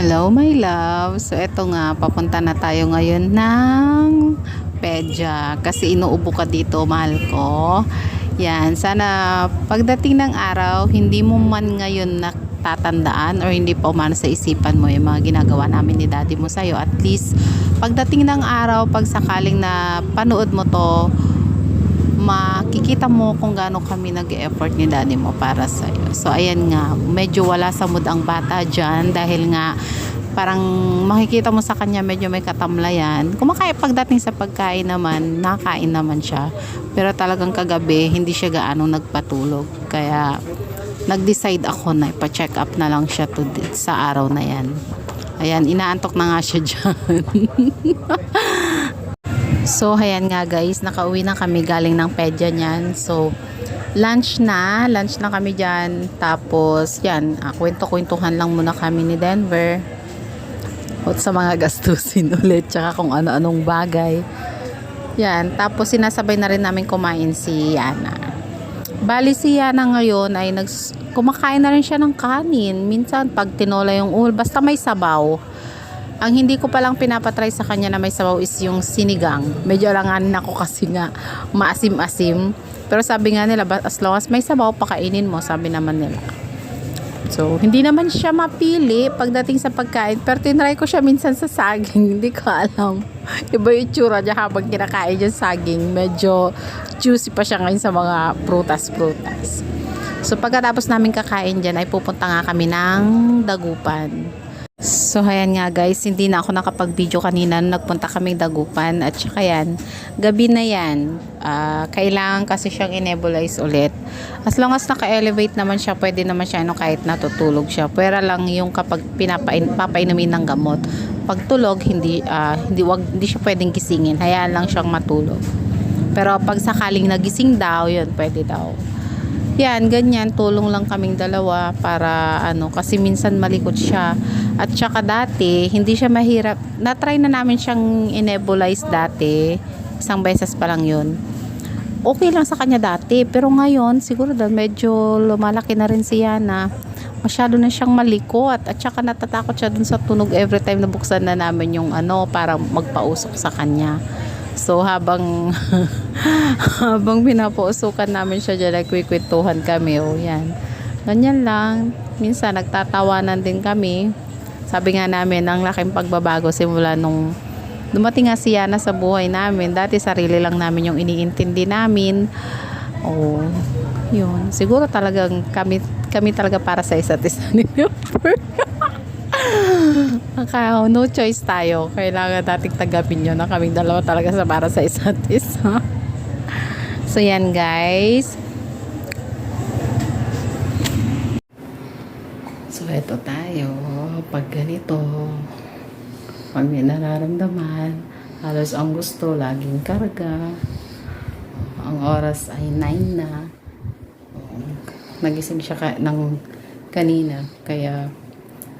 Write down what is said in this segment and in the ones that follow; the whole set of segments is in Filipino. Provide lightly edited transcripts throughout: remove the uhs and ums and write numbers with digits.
Hello my love. So eto nga, papunta na tayo ngayon ng Pedja kasi inuubo ka dito, mahal ko. Yan, sana pagdating ng araw, hindi mo man ngayon natatandaan or hindi pa umano sa isipan mo yung mga ginagawa namin ni daddy mo sa'yo. At least, pagdating ng araw, pag sakaling na panood mo to, makikita mo kung gaano kami nag-effort ni daddy mo para sa'yo. So ayan nga, medyo wala sa mood ang bata dyan dahil nga parang makikita mo sa kanya medyo may katamlayan. Kumakain pagdating sa pagkain naman, nakain naman siya. Pero talagang kagabi, hindi siya gaano nagpatulog. Kaya nag-decide ako na ipa-check up na lang siya sa araw na yan. Ayan, inaantok na nga siya dyan. So, ayan nga guys, nakauwi na kami galing ng Pedja niyan. So, lunch na kami dyan. Tapos, yan, kwento-kwentuhan lang muna kami ni Denver. At sa mga gastusin ulit, tsaka kung ano-anong bagay. Yan, tapos sinasabay na rin namin kumain si Yana. Bali si Yana ngayon ay kumakain na rin siya ng kanin. Minsan, pag tinola yung ulo, basta may sabaw. Ang hindi ko palang pinapatry sa kanya na may sabaw is yung sinigang. Medyo alanganin ako kasi nga maasim-asim. Pero sabi nga nila, as long as may sabaw, pakainin mo, sabi naman nila. So, hindi naman siya mapili pagdating sa pagkain. Pero tinry ko siya minsan sa saging. Hindi ko alam. Iba yung tsura niya habang kinakain yung saging. Medyo juicy pa siya ngayon sa mga prutas-prutas. So, pagkatapos namin kakain dyan, ay pupunta nga kami ng Dagupan. So, ayan nga guys, hindi na ako nakapag-video kanina nung nagpunta kaming Dagupan. At saka yan, gabi na yan. Kailangan kasi siyang i-nebulize ulit. As long as naka-elevate naman siya, pwede naman siya kahit natutulog siya. Pwera lang yung kapag papainumin ng gamot. Pag tulog, hindi siya pwedeng gisingin. Hayaan lang siyang matulog. Pero pag sakaling nagising daw, yun, pwede daw. Yan, ganyan, tulong lang kaming dalawa para kasi minsan malikot siya. At saka dati, hindi siya mahirap. Na-try na namin siyang i-nebulize dati. Isang beses pa lang yun. Okay lang sa kanya dati. Pero ngayon, siguro dahil medyo lumalaki na rin si Yana. Masyado na siyang malikot. At saka natatakot siya dun sa tunog every time na buksan na namin yung para magpausok sa kanya. So habang pinapausukan namin siya dyan, nagkwikwentuhan kami. Yan. Ganyan lang. Minsan nagtatawanan din kami. Sabi nga namin, ang laking pagbabago simula nung dumating nga si Yana sa buhay namin. Dati sarili lang namin yung iniintindi namin. Yun. Siguro talagang kami talaga para sa isa't isa ni Denver. No choice tayo. Kailangan nating tagapin yun na kaming dalawa talaga para sa isa't isa. So yan guys. So eto tayo. Pag ganito, pag may nararamdaman, halos ang gusto laging karga. Ang oras ay 9 na. Nagising siya kanina. Kaya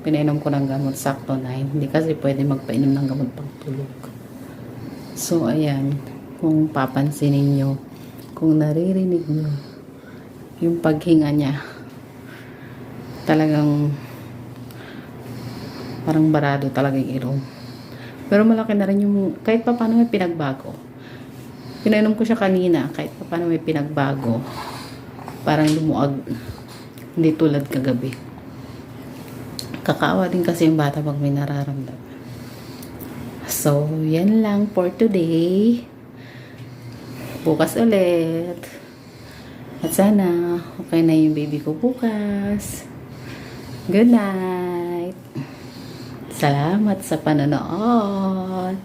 pinainom ko ng gamot sakto 9. Hindi kasi pwede magpainom ng gamot pang tulog. So ayan, kung papansinin nyo, kung naririnig nyo yung paghinga niya, talagang parang barado talaga yung ilong. Pero malaki na rin yung kahit pa paano may pinagbago. Pinainom ko siya kanina, kahit pa paano may pinagbago. Parang lumuag, hindi tulad kagabi. Kakaawa din kasi yung bata pag may nararamdaman. So, yan lang for today. Bukas ulit. At sana, okay na yung baby ko bukas. Good night. Salamat sa panonood.